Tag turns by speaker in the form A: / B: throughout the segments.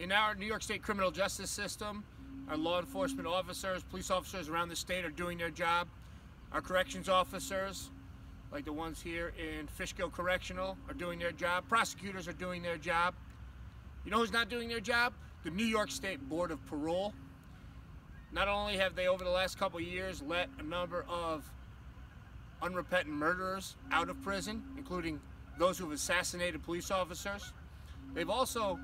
A: In our New York State criminal justice system, our law enforcement officers, police officers around the state are doing their job. Our corrections officers, like the ones here in Fishkill Correctional, are doing their job. Prosecutors are doing their job. You know who's not doing their job? The New York State Board of Parole. Not only have they, over the last couple of years, let a number of unrepentant murderers out of prison, including those who have assassinated police officers, they've also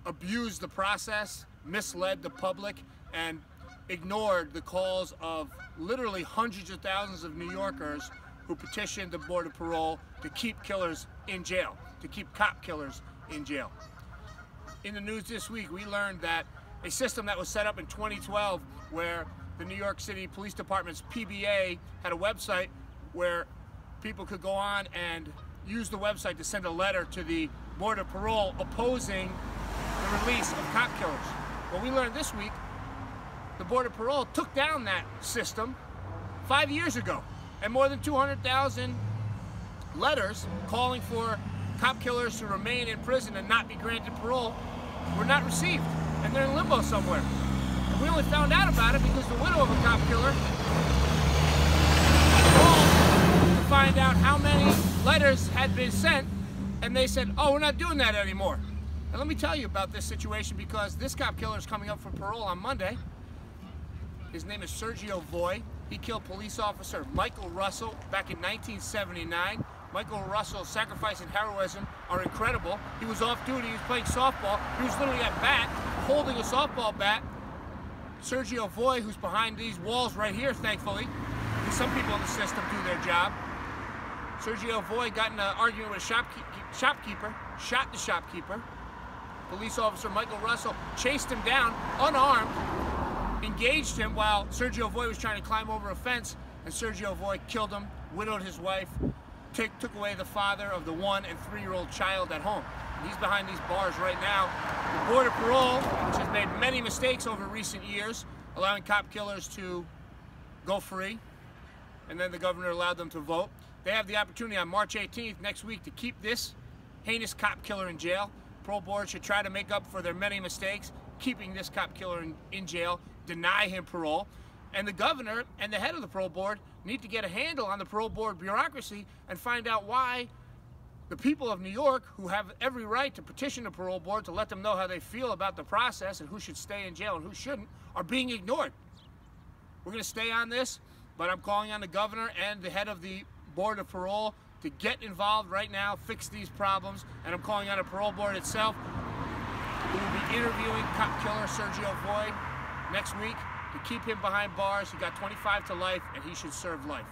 A: abused the process, misled the public, and ignored the calls of literally hundreds of thousands of New Yorkers who petitioned the Board of Parole to keep killers in jail, to keep cop killers in jail. In the news this week, we learned that a system that was set up in 2012 where the New York City Police Department's PBA had a website where people could go on and use the website to send a letter to the Board of Parole opposing the release of cop killers. Well, we learned this week the Board of Parole took down that system 5 years ago, and more than 200,000 letters calling for cop killers to remain in prison and not be granted parole were not received, and they're in limbo somewhere. And we only found out about it because the widow of a cop killer called to find out how many letters had been sent, and they said, oh, we're not doing that anymore. And let me tell you about this situation, because this cop killer is coming up for parole on Monday. His name is Sergio Voy. He killed police officer Michael Russell back in 1979. Michael Russell's sacrifice and heroism are incredible. He was off duty, he was playing softball. He was literally at bat, holding a softball bat. Sergio Voy, who's behind these walls right here, thankfully, because some people in the system do their job. Sergio Voy got in an argument with a shopkeeper, shot the shopkeeper. Police officer Michael Russell chased him down, unarmed, engaged him while Sergio Voy was trying to climb over a fence, and Sergio Voy killed him, widowed his wife, took away the father of the 1- and 3-year-old child at home. And he's behind these bars right now. The Board of Parole, which has made many mistakes over recent years, allowing cop killers to go free, and then the governor allowed them to vote. They have the opportunity on March 18th, next week, to keep this heinous cop killer in jail. Parole board should try to make up for their many mistakes, keeping this cop killer in jail, deny him parole. And the governor and the head of the parole board need to get a handle on the parole board bureaucracy and find out why the people of New York, who have every right to petition the parole board to let them know how they feel about the process and who should stay in jail and who shouldn't, are being ignored. We're going to stay on this, but I'm calling on the governor and the head of the Board of Parole to get involved right now, fix these problems, and I'm calling on the parole board itself, who will be interviewing cop killer Sergio Voy next week to keep him behind bars. He got 25 to life, and he should serve life.